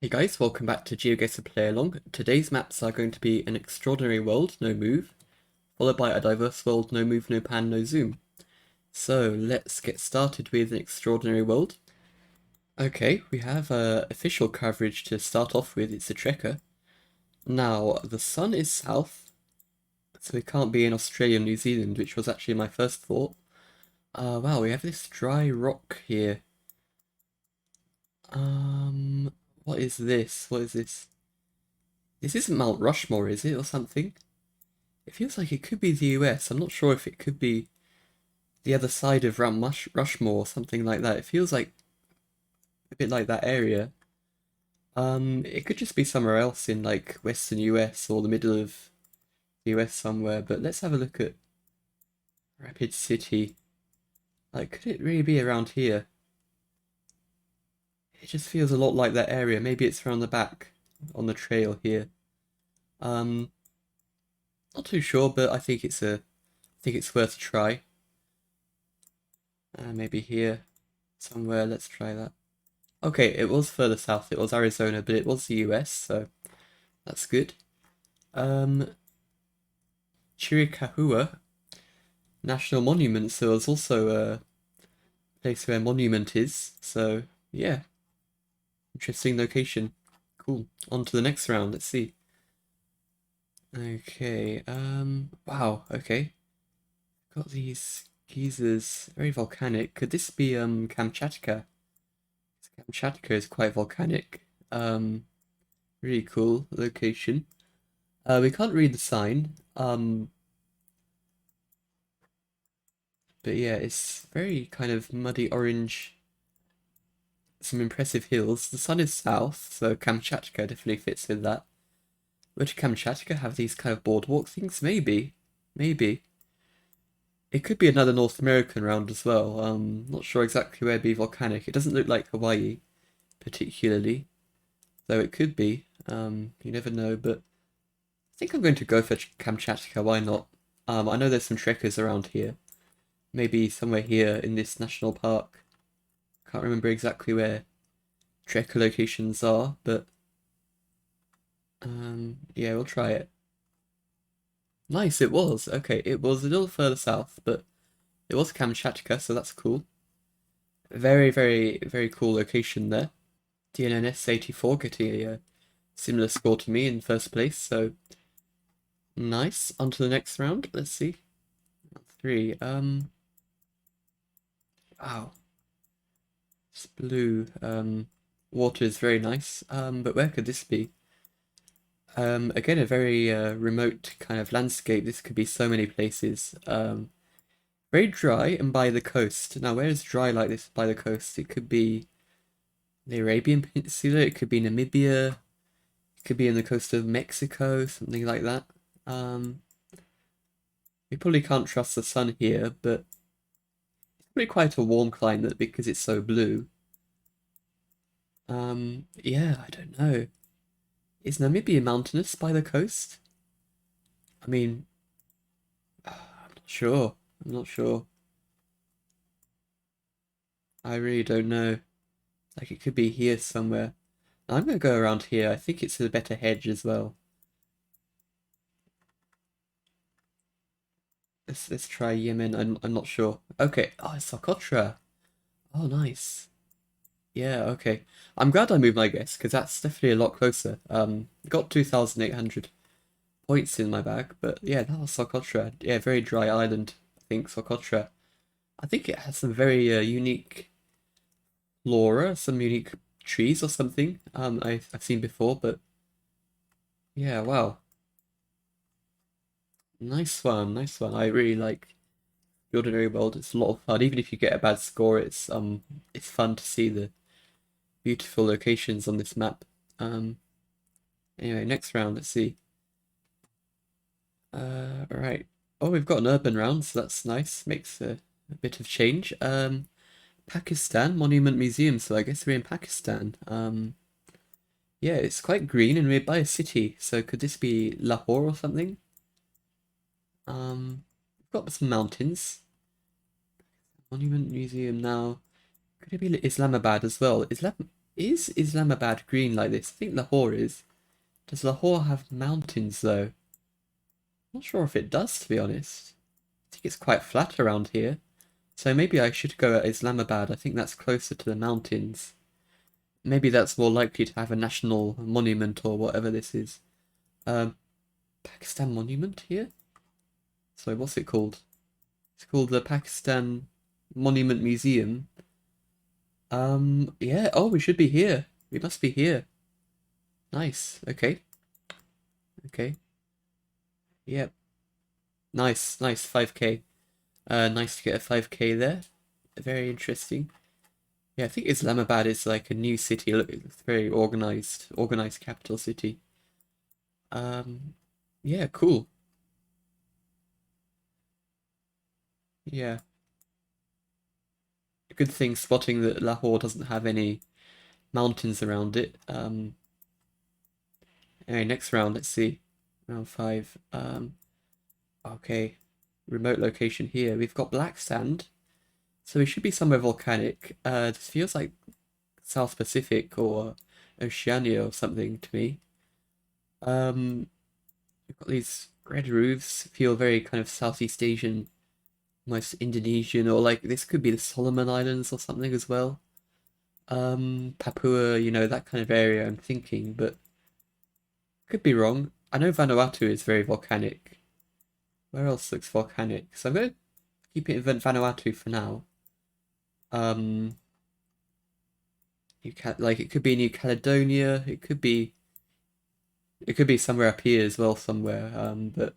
Hey guys, welcome back to Geoguessr Play Along. Today's maps are going to be an extraordinary world, no move, followed by a diverse world, no move, no pan, no zoom. So let's get started with an extraordinary world. Okay, we have official coverage to start off with, it's a trekker. Now, the sun is south, so we can't be in Australia and New Zealand, which was actually my first thought. Wow, we have this dry rock here. What is this? What is this? This isn't Mount Rushmore, is it, or something? It feels like it could be the US. I'm not sure if it could be the other side of Rushmore or something like that. It feels like a bit like that area. It could just be somewhere else in like Western US or the middle of the US somewhere. But let's have a look at Rapid City. Like, could it really be around here? It just feels a lot like that area. Maybe it's around the back on the trail here. Um, Not too sure, but I think it's worth a try. Maybe here somewhere. Let's try that. Okay, it was further south. It was Arizona, but it was the US, so that's good. Chiricahua National Monument. So there's also a place where Monument is. So yeah, interesting location. Cool. On to the next round. Let's see. Okay. Wow. Okay. Got these geysers. Very volcanic. Could this be Kamchatka? Kamchatka is quite volcanic. Really cool location. We can't read the sign. But yeah, it's very kind of muddy orange. Some impressive hills. The sun is south, so Kamchatka definitely fits with that. Would Kamchatka have these kind of boardwalk things? Maybe. Maybe. It could be another North American round as well. Not sure exactly where it'd be volcanic. It doesn't look like Hawaii, particularly. Though it could be. You never know, but I think I'm going to go for Kamchatka, why not? I know there's some trekkers around here. Maybe somewhere here in this national park. Can't remember exactly where trekker locations are, but yeah, we'll try it. Nice, it was. Okay, it was a little further south, but it was Kamchatka, so that's cool. Very, very, very cool location there. DNNS 84 getting a similar score to me in first place, so nice. On to the next round. Let's see. Three. Wow. It's blue. Water is very nice. But where could this be? Again, a very remote kind of landscape. This could be so many places. Very dry and by the coast. Now, where is dry like this by the coast? It could be the Arabian Peninsula. It could be Namibia. It could be in the coast of Mexico, something like that. We probably can't trust the sun here, but it's probably quite a warm climate because it's so blue. Yeah, I don't know. Is Namibia mountainous by the coast? I mean, I'm not sure. I'm not sure. I really don't know. Like, it could be here somewhere. I'm gonna go around here. I think it's a better hedge as well. Let's try Yemen. I'm not sure. Okay. Oh, it's Socotra. Oh, nice. Yeah. Okay. I'm glad I moved my guess because that's definitely a lot closer. Got 2,800 points in my bag, but yeah, that was Socotra. Yeah, very dry island. I think Socotra. I think it has some very unique flora, some unique trees or something. I've seen before, but yeah, wow, nice one, nice one. I really like the Ordinary World. It's a lot of fun. Even if you get a bad score, it's fun to see the beautiful locations on this map. Um, anyway, next round. Let's see. All right. Oh, we've got an urban round, so that's nice. Makes a bit of change. Pakistan Monument Museum. So I guess we're in Pakistan. Yeah, it's quite green and we're by a city. So could this be Lahore or something? We've got some mountains. Monument Museum now. Could it be Islamabad as well? Is Islamabad green like this? I think Lahore is. Does Lahore have mountains though? Not sure if it does, to be honest. I think it's quite flat around here. So maybe I should go at Islamabad. I think that's closer to the mountains. Maybe that's more likely to have a national monument or whatever this is. Um, Pakistan Monument here? So what's it called? It's called the Pakistan Monument Museum. Yeah. Oh, we should be here. We must be here. Nice. Okay. Okay. Yep. Nice. Nice. 5K. Nice to get a 5K there. Very interesting. Yeah, I think Islamabad is like a new city. Look, it's very organized capital city. Um, yeah, cool. Yeah, good thing spotting that Lahore doesn't have any mountains around it. Anyway, next round, let's see. Round five. Okay. Remote location here. We've got black sand, so we should be somewhere volcanic. This feels like South Pacific or Oceania or something to me. We've got these red roofs, feel very kind of Southeast Asian, almost Indonesian, or like this could be the Solomon Islands or something as well. Papua, that kind of area I'm thinking, but could be wrong. I know Vanuatu is very volcanic. Where else looks volcanic? So I'm gonna keep it in Vanuatu for now. Um, like it could be New Caledonia. It could be somewhere up here as well, somewhere. But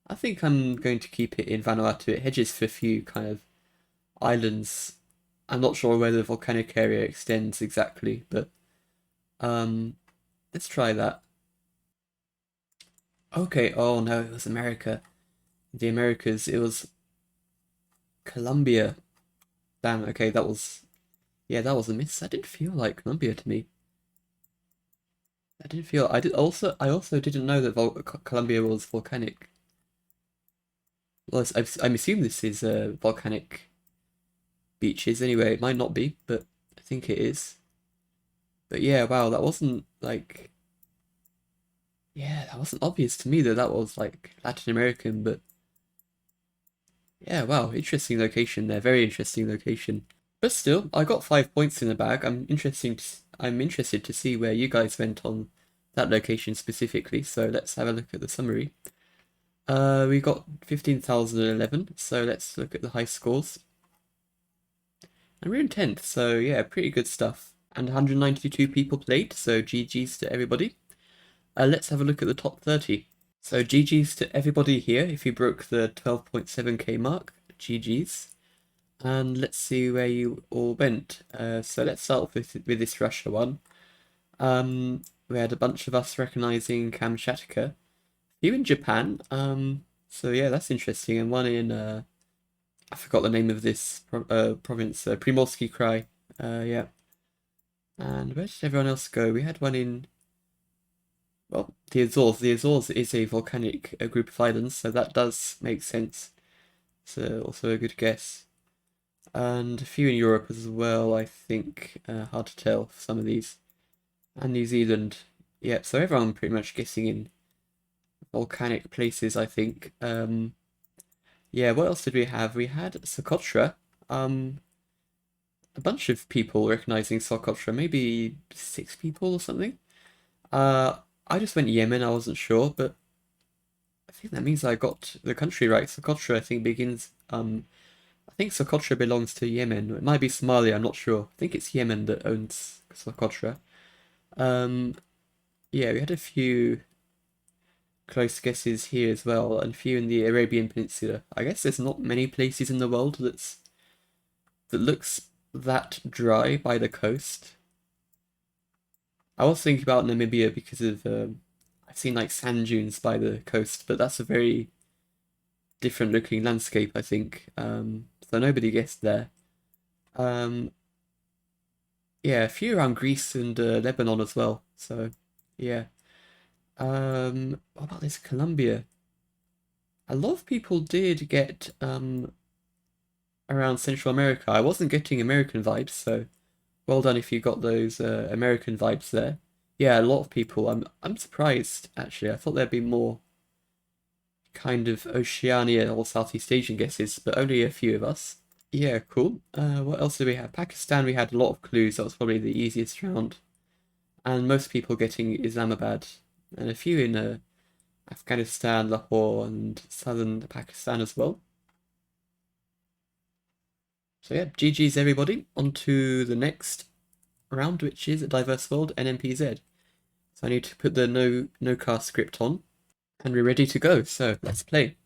I think I'm going to keep it in Vanuatu. It hedges for a few kind of islands. I'm not sure where the volcanic area extends exactly, but um, let's try that. Okay, oh no, it was America. The Americas, it was Colombia. Damn, okay, yeah, that was a miss. That didn't feel like Colombia to me. I also didn't know that Colombia was volcanic. Well, I'm assuming this is volcanic beaches anyway. It might not be, but I think it is. But yeah, wow, that wasn't obvious to me that that was like Latin American, but yeah, wow, interesting location there, very interesting location. But still, I got 5 points in the bag. I'm interested to see where you guys went on that location specifically. So let's have a look at the summary. We got 15,011. So let's look at the high scores. And we're in 10th, so yeah, pretty good stuff. And 192 people played, so GG's to everybody. Let's have a look at the top 30. So GG's to everybody here if you broke the 12.7k mark. GG's. And let's see where you all went. So let's start with this Russia one. We had a bunch of us recognizing Kamchatka. You in Japan. So yeah, that's interesting. And one in I forgot the name of this province, Primorsky Krai. Yeah. And where did everyone else go? We had one in, well, the Azores. The Azores is a volcanic group of islands, so that does make sense. So also a good guess. And a few in Europe as well, I think. Hard to tell for some of these. And New Zealand. Yeah, so everyone pretty much guessing in volcanic places, I think. Yeah, what else did we have? We had Socotra. A bunch of people recognizing Socotra, maybe 6 people or something. I just went Yemen, I wasn't sure, but I think that means I got the country right. Socotra, I think, I think Socotra belongs to Yemen. It might be Somalia, I'm not sure. I think it's Yemen that owns Socotra. Um, yeah, we had a few close guesses here as well, and a few in the Arabian Peninsula. I guess there's not many places in the world that looks that dry by the coast. I was thinking about Namibia because of I've seen like sand dunes by the coast, but that's a very different looking landscape, I think. So nobody guessed there. Um, yeah, a few around Greece and Lebanon as well. So yeah. What about this Colombia? A lot of people did get around Central America. I wasn't getting American vibes, so Well done if you got those American vibes there. Yeah, a lot of people. I'm surprised actually. I thought there'd be more kind of Oceania or Southeast Asian guesses, but only a few of us. Yeah, cool. What else did we have? Pakistan, we had a lot of clues. That was probably the easiest round. And most people getting Islamabad. And a few in Afghanistan, Lahore, and southern Pakistan as well. So yeah, GG's everybody. On to the next round, which is a diverse world NMPZ. So I need to put the no car script on. And we're ready to go. So let's play.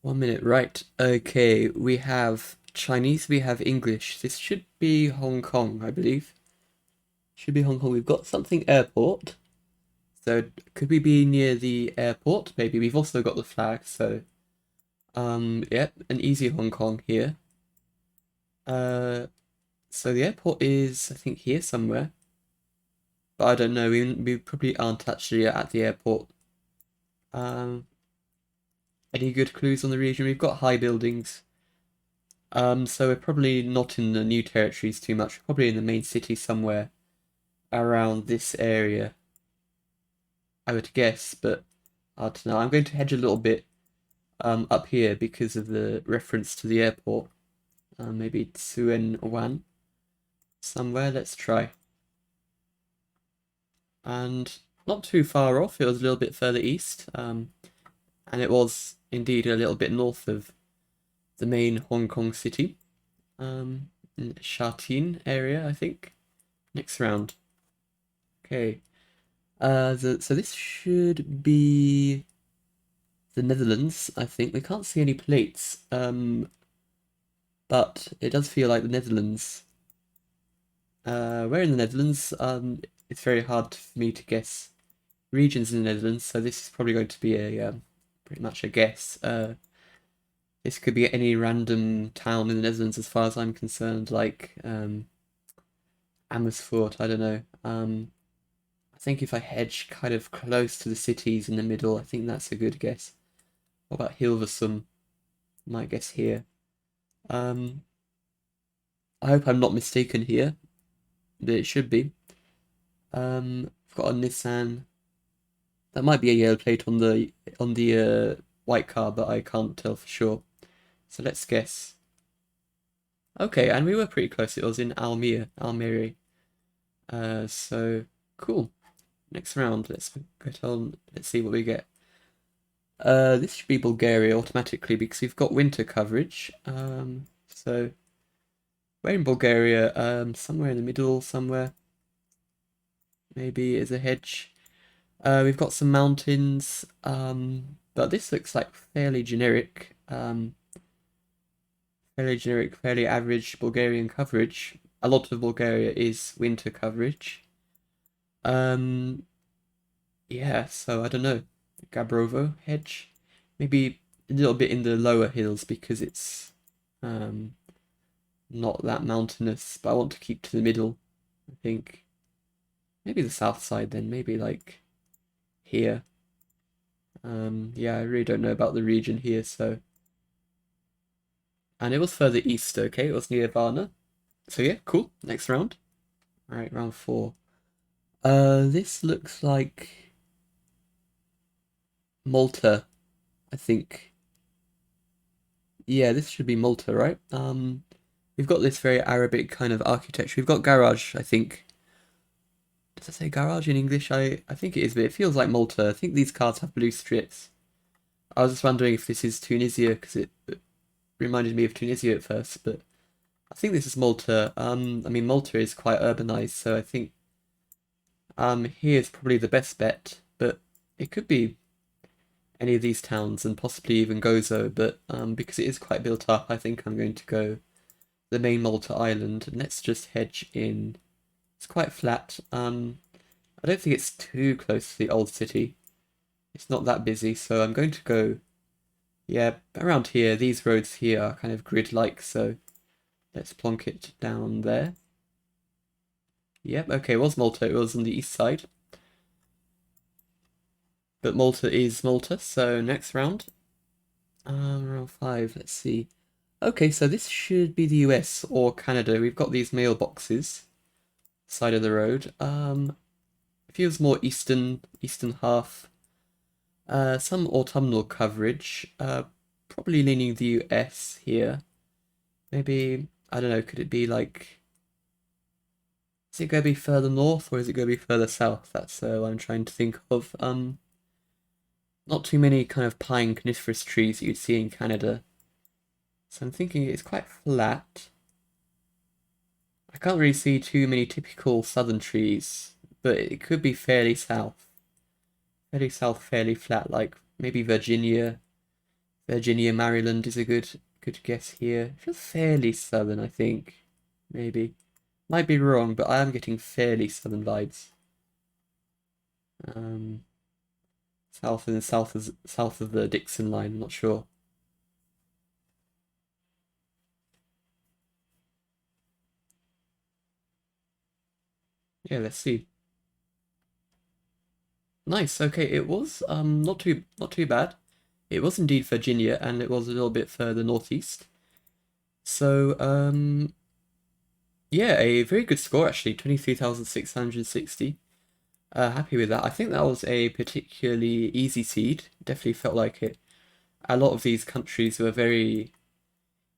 1 minute, right. Okay, we have Chinese, we have English. This should be Hong Kong, I believe. Should be Hong Kong. We've got something airport. So could we be near the airport? Maybe we've also got the flag, so yep, an easy Hong Kong here. So the airport is I think here somewhere. But I don't know, we probably aren't actually at the airport. Um any good clues on the region? We've got high buildings. So we're probably not in the new territories too much, probably in the main city somewhere around this area, I would guess, but I don't know. I'm going to hedge a little bit up here because of the reference to the airport. Maybe Tsuen Wan somewhere. Let's try. And not too far off. It was a little bit further east. And it was indeed a little bit north of the main Hong Kong city. In Sha Tin area, I think. Next round. Okay. So this should be the Netherlands, I think. We can't see any plates. But it does feel like the Netherlands. Where in the Netherlands? It's very hard for me to guess regions in the Netherlands, so this is probably going to be a pretty much a guess. This could be any random town in the Netherlands as far as I'm concerned, like Amersfoort, I don't know. I think if I hedge kind of close to the cities in the middle, I think that's a good guess. What about Hilversum? Might guess here. I hope I'm not mistaken here, but it should be. I've got a Nissan. That might be a yellow plate on the white car, but I can't tell for sure. So let's guess. Okay, and we were pretty close. It was in Almere. So cool. Next round, let's get on. Let's see what we get. This should be Bulgaria automatically because we've got winter coverage. So we're in Bulgaria. Somewhere in the middle, somewhere. Maybe is a hedge. We've got some mountains. But this looks like fairly generic. Fairly average Bulgarian coverage. A lot of Bulgaria is winter coverage. Um, yeah, so I don't know. Gabrovo hedge. Maybe a little bit in the lower hills because it's not that mountainous, but I want to keep to the middle, I think. Maybe the south side then, maybe like here. Yeah, I really don't know about the region here, so. And it was further east, okay? It was near Varna. So yeah, cool. Next round. Alright, round 4. This looks like Malta, I think. Yeah, this should be Malta, right? We've got this very Arabic kind of architecture. We've got garage, I think. Does it say garage in English? I think it is, but it feels like Malta. I think these cards have blue strips. I was just wondering if this is Tunisia, because it reminded me of Tunisia at first, but I think this is Malta. I mean, Malta is quite urbanized, so I think here's probably the best bet, but it could be any of these towns and possibly even Gozo, but because it is quite built up, I think I'm going to go the main Malta island, and let's just hedge in. It's quite flat. I don't think it's too close to the old city. It's not that busy, so I'm going to go, yeah, around here. These roads here are kind of grid-like, so let's plonk it down there. Yep, okay, it was Malta. It was on the east side. But Malta is Malta, so next round. Round 5, let's see. Okay, so this should be the US or Canada. We've got these mailboxes side of the road. Feels more eastern half. Some autumnal coverage. Probably leaning the US here. Maybe, I don't know, could it be like, is it going to be further north or is it going to be further south? That's what I'm trying to think of. Not too many kind of pine coniferous trees that you'd see in Canada. So I'm thinking it's quite flat. I can't really see too many typical southern trees, but it could be fairly south. Fairly south, fairly flat, like maybe Virginia. Virginia, Maryland is a good guess here. It feels fairly southern, I think. Maybe. Might be wrong, but I am getting fairly southern vibes. Um, south of the Dixon line, I'm not sure. Yeah, let's see. Nice. Okay, it was not too bad. It was indeed Virginia, and it was a little bit further northeast. So yeah, a very good score actually, 23,660. Happy with that. I think that was a particularly easy seed. Definitely felt like it. A lot of these countries were very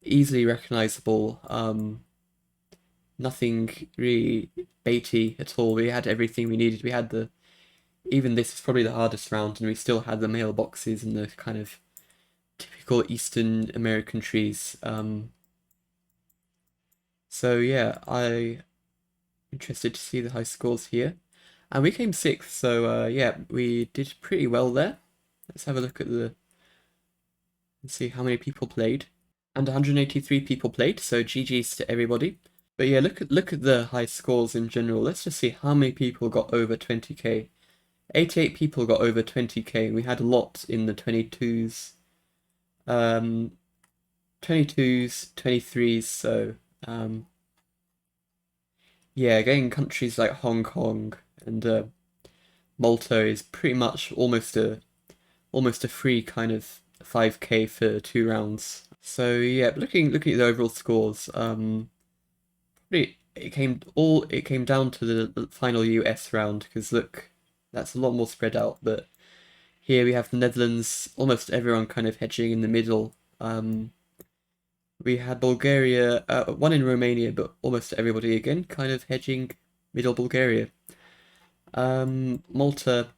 easily recognizable. Nothing really baity at all. We had everything we needed. We had the even this is probably the hardest round, and we still had the mailboxes and the kind of typical Eastern American trees. So yeah, I interested to see the high scores here. And we came sixth, so yeah, we did pretty well there. Let's have a look at the and see how many people played. And 183 people played, so GG's to everybody. But yeah, look at the high scores in general. Let's just see how many people got over 20k. 88 people got over 20k. We had a lot in the 22s, 23s. So yeah, getting countries like Hong Kong and Malta is pretty much almost a free kind of 5k for 2 rounds. So yeah, looking at the overall scores, it came down to the final US round because look, that's a lot more spread out. But here we have the Netherlands, almost everyone kind of hedging in the middle. We had Bulgaria, one in Romania, but almost everybody again kind of hedging middle Bulgaria. Malta,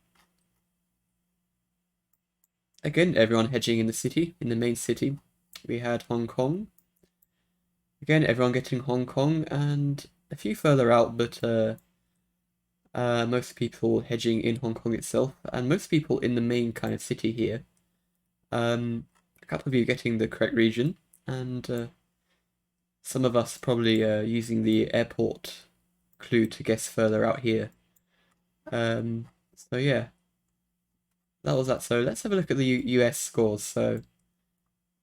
again, everyone hedging in the city, in the main city. We had Hong Kong. Again, everyone getting Hong Kong and a few further out, but most people hedging in Hong Kong itself, and most people in the main kind of city here. A couple of you getting the correct region, and some of us probably using the airport clue to guess further out here. So yeah, that was that. So let's have a look at the US scores. So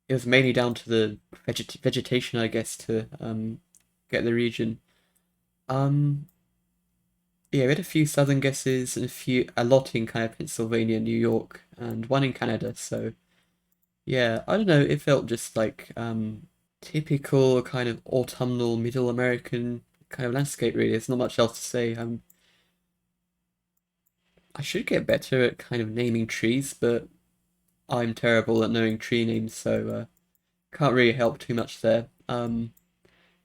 it was mainly down to the vegetation, I guess, to get the region. Yeah, we had a few southern guesses and a lot in kind of Pennsylvania, New York, and one in Canada. So yeah, I don't know. It felt just like typical kind of autumnal Middle American kind of landscape. Really, there's not much else to say. I should get better at kind of naming trees, but I'm terrible at knowing tree names, so can't really help too much there. But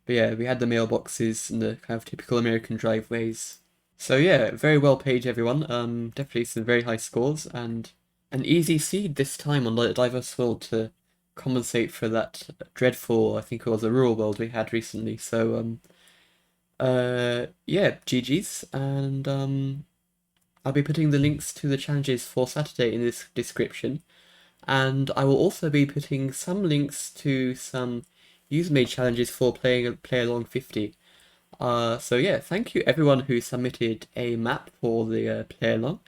yeah, we had the mailboxes and the kind of typical American driveways. So yeah, very well played, everyone. Definitely some very high scores and an easy seed this time on the Diverse World to compensate for that dreadful, I think it was a rural world we had recently. So yeah, GG's, and I'll be putting the links to the challenges for Saturday in this description. And I will also be putting some links to some user-made challenges for playing Play Along 50. So yeah, thank you everyone who submitted a map for the Play Along.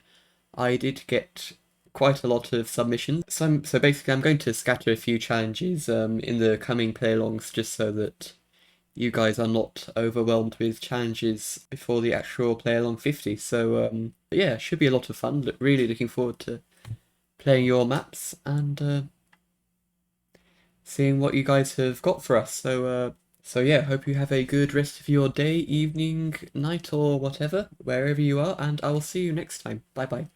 I did get quite a lot of submissions. So basically I'm going to scatter a few challenges in the coming Play Alongs just so that you guys are not overwhelmed with challenges before the actual Play Along 50. So yeah, should be a lot of fun. Really looking forward to playing your maps, and seeing what you guys have got for us. So yeah, hope you have a good rest of your day, evening, night, or whatever, wherever you are, and I will see you next time. Bye bye.